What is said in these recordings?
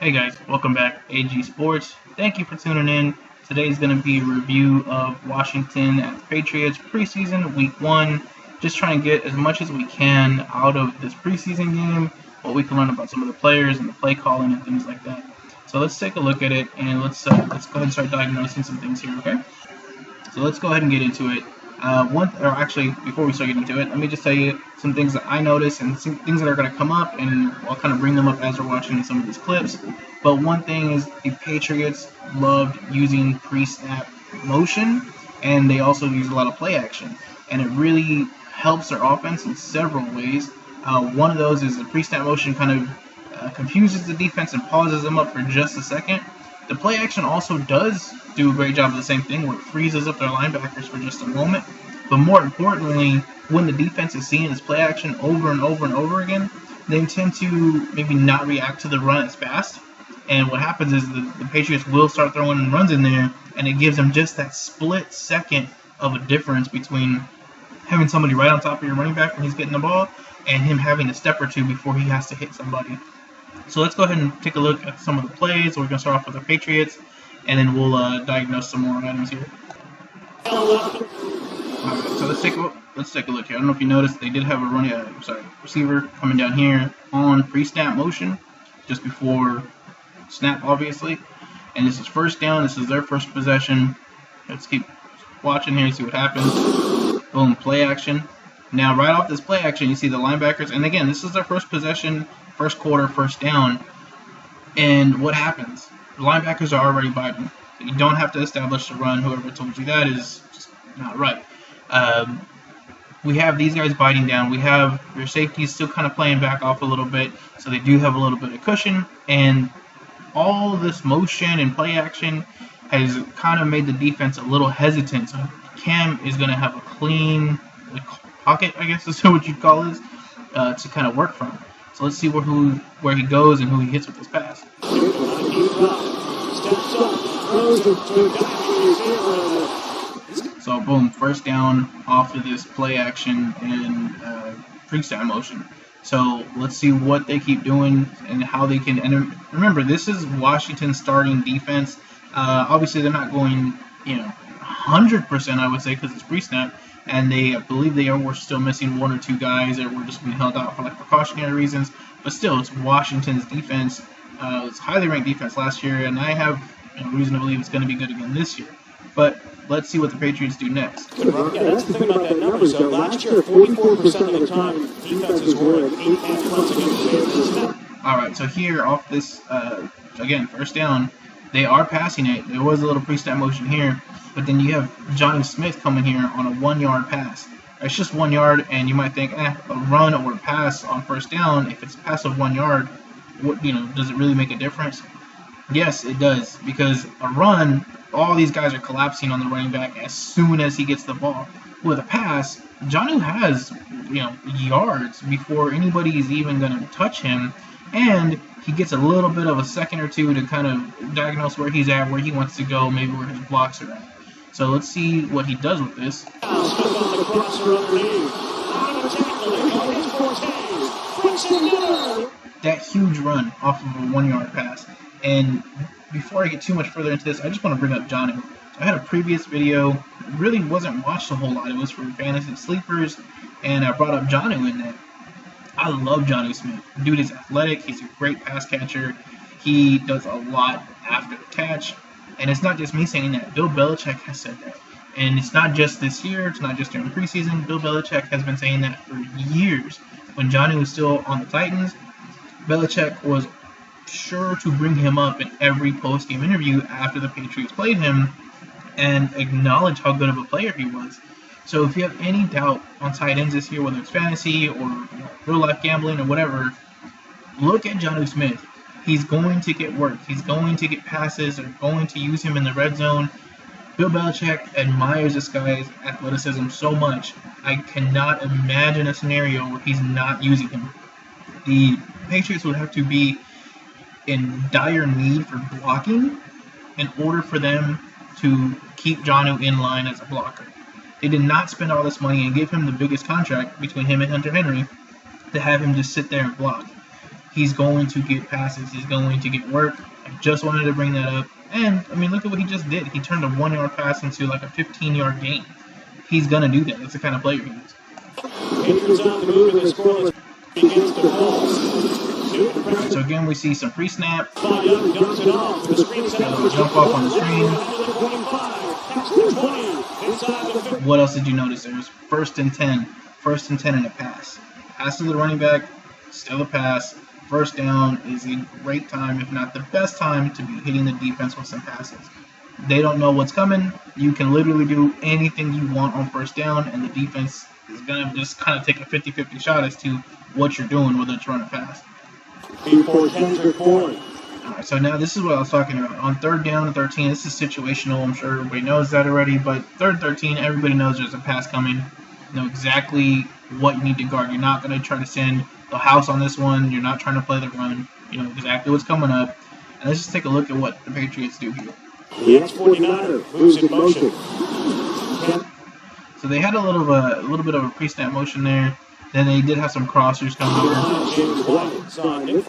Hey guys, welcome back, AG Sports. Thank you for tuning in. Today's going to be a review of Washington and the Patriots preseason week 1. Just trying to get as much as we can out of this preseason game, what we can learn about some of the players and the play calling and things like that. So let's take a look at it and let's go ahead and start diagnosing some things here, okay? So let's go ahead and get into it. Before we start getting into it, let me just tell you some things that I noticed and some things that are going to come up, and I'll kind of bring them up as we're watching some of these clips. But one thing is the Patriots loved using pre-snap motion, and they also use a lot of play action, and it really helps their offense in several ways. One of those is the pre-snap motion kind of confuses the defense and pauses them up for just a second. The play action also does do a great job of the same thing, where it freezes up their linebackers for just a moment. But more importantly, when the defense is seeing this play action over and over and over again, they tend to maybe not react to the run as fast. And what happens is the Patriots will start throwing runs in there, and it gives them just that split second of a difference between having somebody right on top of your running back when he's getting the ball and him having a step or two before he has to hit somebody. So let's go ahead and take a look at some of the plays. We're going to start off with the Patriots, and then we'll diagnose some more items here. Alright, so let's take a look here. I don't know if you noticed, they did have a receiver coming down here on pre-snap motion just before snap, obviously. And this is first down. This is their first possession. Let's keep watching here and see what happens. Boom, play action. Now, right off this play action, you see the linebackers, and again, this is their first possession, first quarter, first down. And what happens? The linebackers are already biting. You don't have to establish the run. Whoever told you that is just not right. We have these guys biting down. We have your safeties still kind of playing back off a little bit, so they do have a little bit of cushion. And all this motion and play action has kind of made the defense a little hesitant. So Cam is going to have a clean pocket, I guess is what you'd call it, to kind of work from. So let's see where he goes and who he hits with this pass. So boom, first down off of this play action and pre-snap motion. So let's see what they keep doing and how they can. And remember, this is Washington's starting defense. Obviously, they're not going 100%, I would say, because it's pre-snap. And I believe they were still missing one or two guys that were just being held out for precautionary reasons. But still, it's Washington's defense. It's highly ranked defense last year, and I have reason to believe it's going to be good again this year. But let's see what the Patriots do next. Yeah, that's the thing about that number. So last year, 44% of the time, defenses were 8 points against. All right, so here off this, again, first down, they are passing it. There was a little pre-snap motion here, but then you have Johnny Smith coming here on a 1-yard pass. It's just 1 yard, and you might think, a run or a pass on first down, if it's a pass of 1 yard, does it really make a difference? Yes, it does, because a run, all these guys are collapsing on the running back as soon as he gets the ball. With a pass, Jonnu has yards before anybody is even going to touch him, and he gets a little bit of a second or two to kind of diagnose where he's at, where he wants to go, maybe where his blocks are at. So let's see what he does with this. That huge run off of a 1-yard pass. And before I get too much further into this, I just want to bring up Jonnu. I had a previous video, really wasn't watched a whole lot. It was for fantasy sleepers, and I brought up Jonnu in that. I love Johnny Smith. Dude is athletic. He's a great pass catcher. He does a lot after the catch. And it's not just me saying that. Bill Belichick has said that. And it's not just this year. It's not just during preseason. Bill Belichick has been saying that for years. When Johnny was still on the Titans, Belichick was sure to bring him up in every post-game interview after the Patriots played him and acknowledge how good of a player he was. So if you have any doubt on tight ends this year, whether it's fantasy or real-life gambling or whatever, look at Jonnu Smith. He's going to get work. He's going to get passes. They're going to use him in the red zone. Bill Belichick admires this guy's athleticism so much. I cannot imagine a scenario where he's not using him. The Patriots would have to be in dire need for blocking in order for them to keep Jonnu in line as a blocker. They did not spend all this money and give him the biggest contract between him and Hunter Henry to have him just sit there and block. He's going to get passes. He's going to get work. I just wanted to bring that up. And, I mean, look at what he just did. He turned a 1-yard pass into like a 15-yard gain. He's going to do that. That's the kind of player he is. Patriots on the move in the scoreless against the Colts. So again, we see some pre-snap. Dumps it off. The screen's out. Jump off on the screen. What else did you notice? There was 1st and 10. 1st and 10 in a pass. Pass to the running back, still a pass. 1st down is a great time, if not the best time, to be hitting the defense with some passes. They don't know what's coming. You can literally do anything you want on 1st down, and the defense is going to just kind of take a 50-50 shot as to what you're doing, whether it's run or pass. Alright, so now this is what I was talking about. On 3rd down and 13, this is situational. I'm sure everybody knows that already, but 3rd and 13, everybody knows there's a pass coming. You know exactly what you need to guard. You're not going to try to send the house on this one. You're not trying to play the run. You know exactly what's coming up. And let's just take a look at what the Patriots do here. The X-49er moves in motion. So they had a little bit of a pre-snap motion there. Then they did have some crossers come over.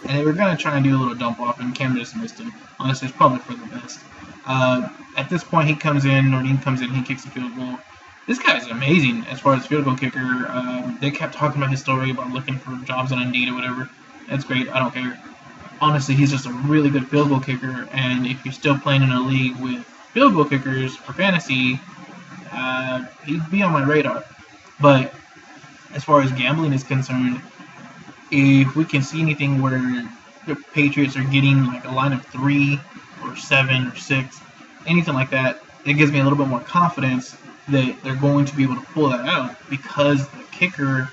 And they were going to try and do a little dump off, and Cam just missed him. Honestly, it's probably for the best. At this point, he comes in, Nordin comes in, he kicks the field goal. This guy is amazing as far as field goal kicker. They kept talking about his story about looking for jobs on Indeed or whatever. That's great. I don't care. Honestly, he's just a really good field goal kicker, and if you're still playing in a league with field goal kickers for fantasy, he'd be on my radar. But as far as gambling is concerned, if we can see anything where the Patriots are getting like a line of 3 or 7 or 6, anything like that, it gives me a little bit more confidence that they're going to be able to pull that out because the kicker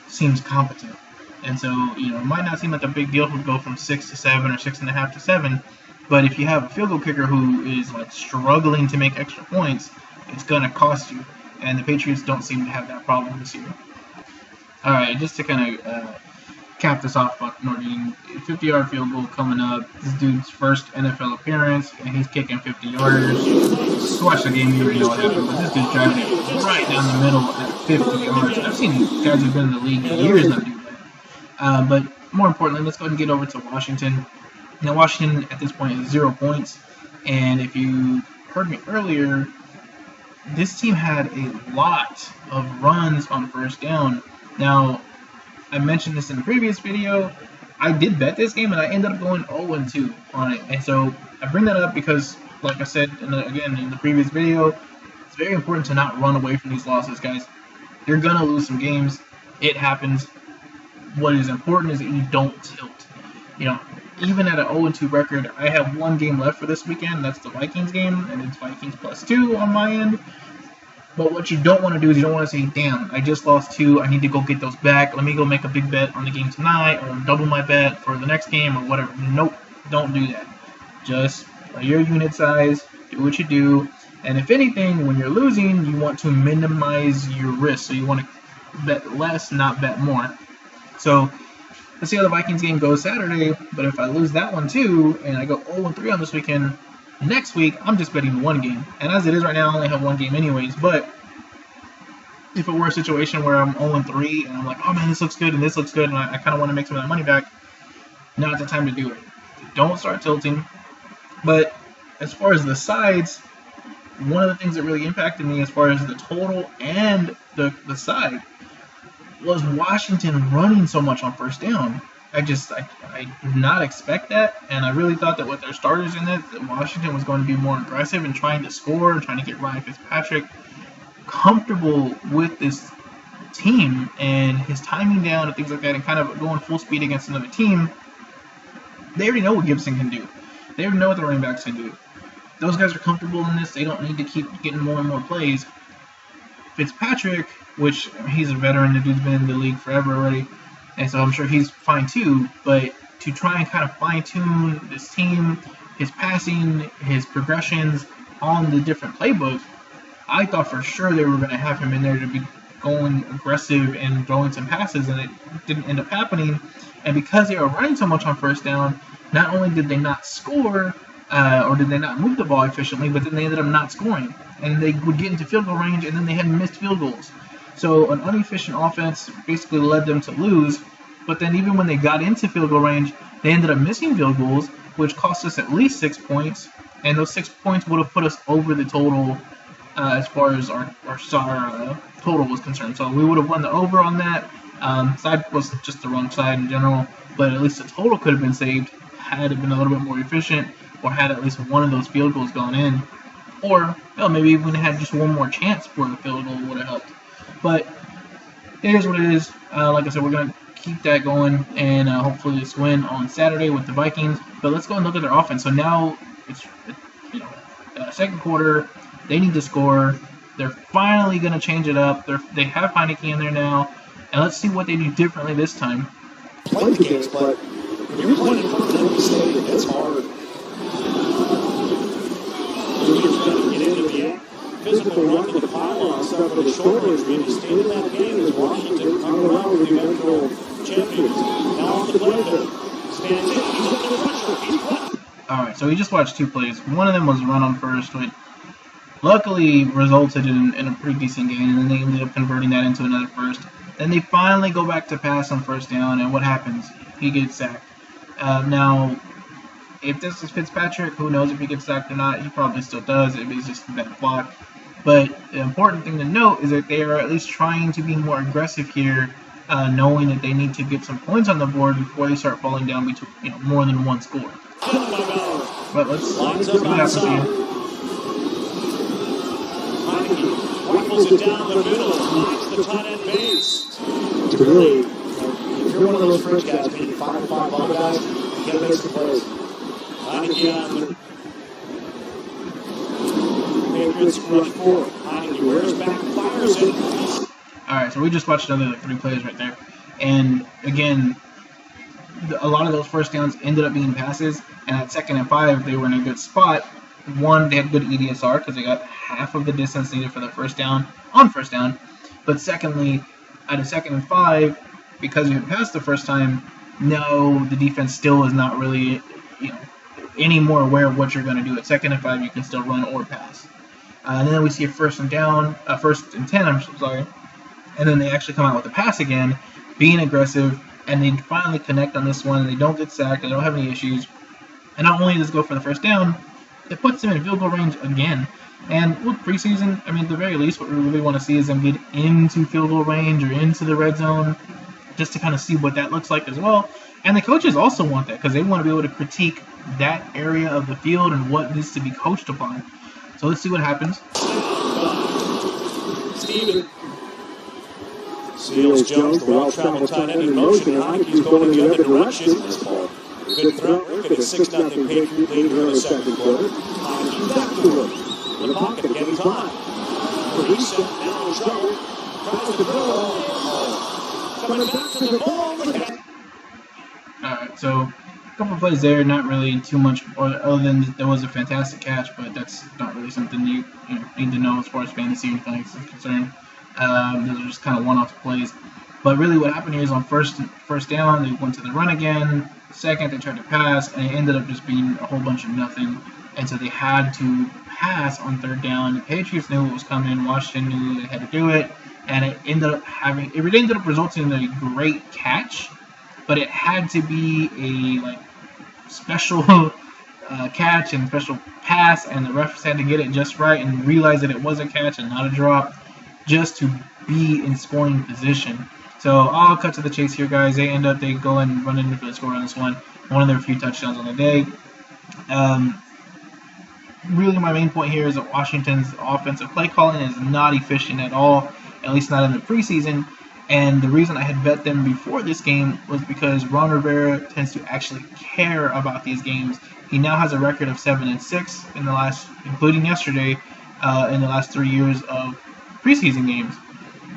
seems competent. And so, you know, it might not seem like a big deal to go from 6 to 7 or 6.5 to 7, but if you have a field goal kicker who is like struggling to make extra points, it's going to cost you. And the Patriots don't seem to have that problem this year. All right, just to kind of cap this off, Nordin, 50-yard field goal coming up. This dude's first NFL appearance, and he's kicking 50 yarders. Just watch the game, you already know what happened, but this dude's driving it right down the middle at 50 yards. I've seen guys who've been in the league for years not do that. But more importantly, let's go ahead and get over to Washington. Now, Washington at this point is 0 points, and if you heard me earlier, this team had a lot of runs on 1st down. Now, I mentioned this in the previous video. I did bet this game, and I ended up going 0-2 on it. And so I bring that up because, like I said, again, in the previous video, it's very important to not run away from these losses, guys. You're going to lose some games. It happens. What is important is that you don't tilt. You know, even at an 0-2 record, I have 1 game left for this weekend. That's the Vikings game, and it's Vikings +2 on my end. But what you don't want to do is you don't want to say, damn, I just lost 2. I need to go get those back. Let me go make a big bet on the game tonight or double my bet for the next game or whatever. Nope, don't do that. Just play your unit size, do what you do. And if anything, when you're losing, you want to minimize your risk. So you want to bet less, not bet more. So let's see how the Vikings game goes Saturday. But if I lose that one too, and I go 0-3 on this weekend, next week, I'm just betting 1 game. And as it is right now, I only have 1 game anyways. But if it were a situation where I'm 0-3 and I'm like, oh man, this looks good and this looks good, and I kind of want to make some of that money back, now's the time to do it. Don't start tilting. But as far as the sides, one of the things that really impacted me as far as the total and the side was Washington running so much on 1st down. I did not expect that, and I really thought that with their starters in it, that Washington was going to be more aggressive in trying to score, trying to get Ryan Fitzpatrick comfortable with this team and his timing down and things like that, and kind of going full speed against another team. They already know what Gibson can do. They already know what the running backs can do. Those guys are comfortable in this. They don't need to keep getting more and more plays. Fitzpatrick, which he's a veteran, the dude's been in the league forever already, and so I'm sure he's fine too, but to try and kind of fine-tune this team, his passing, his progressions on the different playbooks, I thought for sure they were going to have him in there to be going aggressive and throwing some passes, and it didn't end up happening. And because they were running so much on 1st down, not only did they not score, or did they not move the ball efficiently, but then they ended up not scoring. And they would get into field goal range, and then they had missed field goals. So an inefficient offense basically led them to lose. But then even when they got into field goal range, they ended up missing field goals, which cost us at least 6 points. And those 6 points would have put us over the total as far as our total was concerned. So we would have won the over on that. Side was just the wrong side in general, but at least the total could have been saved had it been a little bit more efficient, or had at least one of those field goals gone in. Or maybe even had just one more chance for the field goal would have helped. But it is what it is. Like I said, we're going to keep that going and hopefully just win on Saturday with the Vikings. But let's go and look at their offense. So now it's second quarter. They need to score. They're finally going to change it up. They have Heineke in there now. And let's see what they do differently this time. Play the games, but when you're playing in front of an empty stadium, it's hard. Junior's going to get into the physical run to the pylon, stuff with the short range being the state of that game is Washington coming around with the eventual champions. Now off the play there. Stands in. He's under pressure. He's caught. All right, so we just watched two plays. One of them was a run on first, which luckily resulted in a pretty decent gain, and then they ended up converting that into another first. Then they finally go back to pass on first down, and what happens? He gets sacked. Now, if this is Fitzpatrick, who knows if he gets sacked or not? He probably still does. It's just a bad block. But the important thing to note is that they are at least trying to be more aggressive here, knowing that they need to get some points on the board before they start falling down between more than one score. But let's see what happens here. Heineke rifles it down the middle, finds the tight end base. Really, if you're one of those fringe guys, being 5-5 ball guys, you gotta make some plays. Heineke on the Patriots rush forward. Heineke wears back, fires it. Alright, so we just watched another 3 plays right there. And again, a lot of those first downs ended up being passes, and at 2nd and 5, they were in a good spot. One, they had good EDSR because they got half of the distance needed for the first down on first down. But secondly, at a 2nd and 5, because we had passed the first time, no, the defense still is not really, any more aware of what you're going to do. At 2nd and 5, you can still run or pass. And then we see a first and 10, I'm sorry. And then they actually come out with a pass again, being aggressive, and they finally connect on this one, and they don't get sacked, they don't have any issues. And not only does it go for the first down, it puts them in field goal range again. And with preseason, at the very least, what we really want to see is them get into field goal range or into the red zone, just to kind of see what that looks like as well. And the coaches also want that, because they want to be able to critique that area of the field and what needs to be coached upon. So let's see what happens. Steven Seals Jones, the well-traveled tight end in motion, and Heineke's going in the other direction. This ball. Good throw. Look at a 6-0 Patriot lead here in the second quarter. He's back to work. In the pocket, getting time. The reset, now in trouble. Tries to throw. Coming back to the ball. Alright, so a couple of plays there, not really too much, other than there was a fantastic catch, but that's not really something you need to know as far as fantasy or anything is concerned. Those are just kind of one-off plays. But really what happened here is on first down, they went to the run again. Second, they tried to pass, and it ended up just being a whole bunch of nothing. And so they had to pass on third down. The Patriots knew what was coming. Washington knew they had to do it. And it ended up resulting in a great catch. But it had to be a special catch and special pass, and the refs had to get it just right and realize that it was a catch and not a drop, just to be in scoring position. So I'll cut to the chase here, guys. They go and run into the score on this one. One of their few touchdowns on the day. Really, my main point here is that Washington's offensive play calling is not efficient at all, at least not in the preseason. And the reason I had bet them before this game was because Ron Rivera tends to actually care about these games. He now has a record of 7-6 in the last, including yesterday, in the last 3 years of preseason games.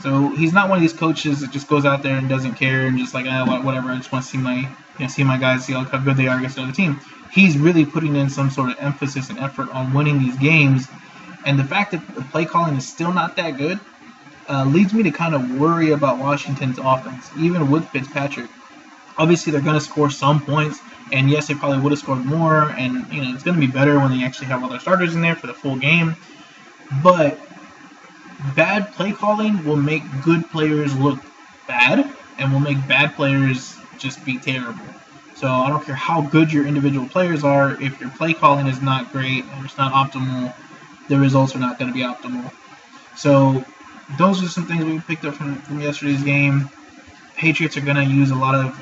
So he's not one of these coaches that just goes out there and doesn't care and just whatever. I just want to see my guys, see how good they are against another team. He's really putting in some sort of emphasis and effort on winning these games. And the fact that the play calling is still not that good leads me to kind of worry about Washington's offense, even with Fitzpatrick. Obviously, they're going to score some points, and yes, they probably would have scored more, and it's going to be better when they actually have all their starters in there for the full game. But bad play calling will make good players look bad, and will make bad players just be terrible. So I don't care how good your individual players are, if your play calling is not great and it's not optimal, the results are not going to be optimal. So those are some things we picked up from yesterday's game. Patriots are going to use a lot of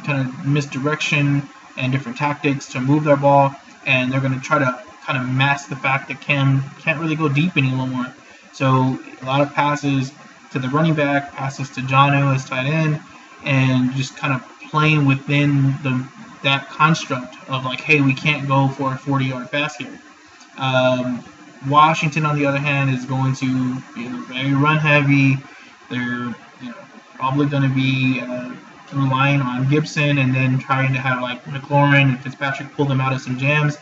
kind of misdirection and different tactics to move their ball, and they're going to try to kind of mask the fact that Cam can't really go deep anymore. So a lot of passes to the running back, passes to Jonnu as tight end, and just kind of playing within that construct of like, hey, we can't go for a 40-yard pass here. Washington, on the other hand, is going to be very run heavy. They're probably going to be relying on Gibson and then trying to have like McLaurin and Fitzpatrick pull them out of some jams.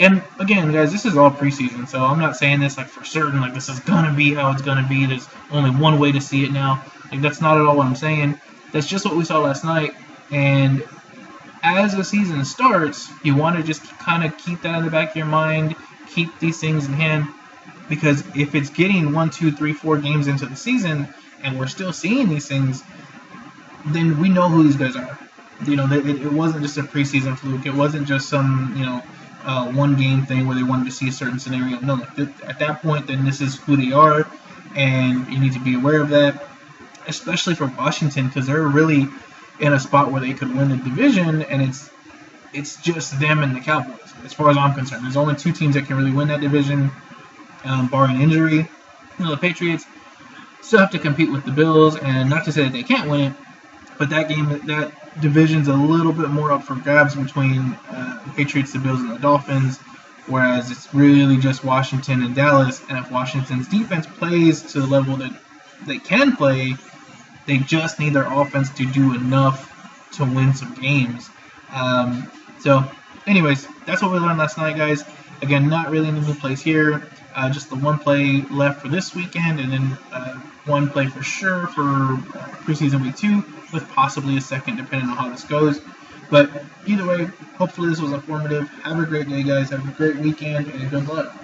And again, guys, this is all preseason, so I'm not saying this like for certain, like this is going to be how it's going to be. There's only one way to see it now. Like that's not at all what I'm saying. That's just what we saw last night. And as the season starts, you want to just kind of keep that in the back of your mind, keep these things in hand, because if it's getting 1, 2, 3, 4 games into the season and we're still seeing these things, then we know who these guys are. It wasn't just a preseason fluke. It wasn't just some, one game thing where they wanted to see a certain scenario. No, at that point, then this is who they are, and you need to be aware of that, especially for Washington, because they're really in a spot where they could win the division, and it's just them and the Cowboys, as far as I'm concerned. There's only 2 teams that can really win that division, barring injury. The Patriots still have to compete with the Bills, and not to say that they can't win it, but that division's a little bit more up for grabs between the Patriots, the Bills, and the Dolphins, whereas it's really just Washington and Dallas. And if Washington's defense plays to the level that they can play, they just need their offense to do enough to win some games. So, anyways, that's what we learned last night, guys. Again, not really any new plays here. Just the one play left for this weekend, and then one play for sure for preseason week 2, with possibly a second, depending on how this goes. But either way, hopefully this was informative. Have a great day, guys. Have a great weekend, and good luck.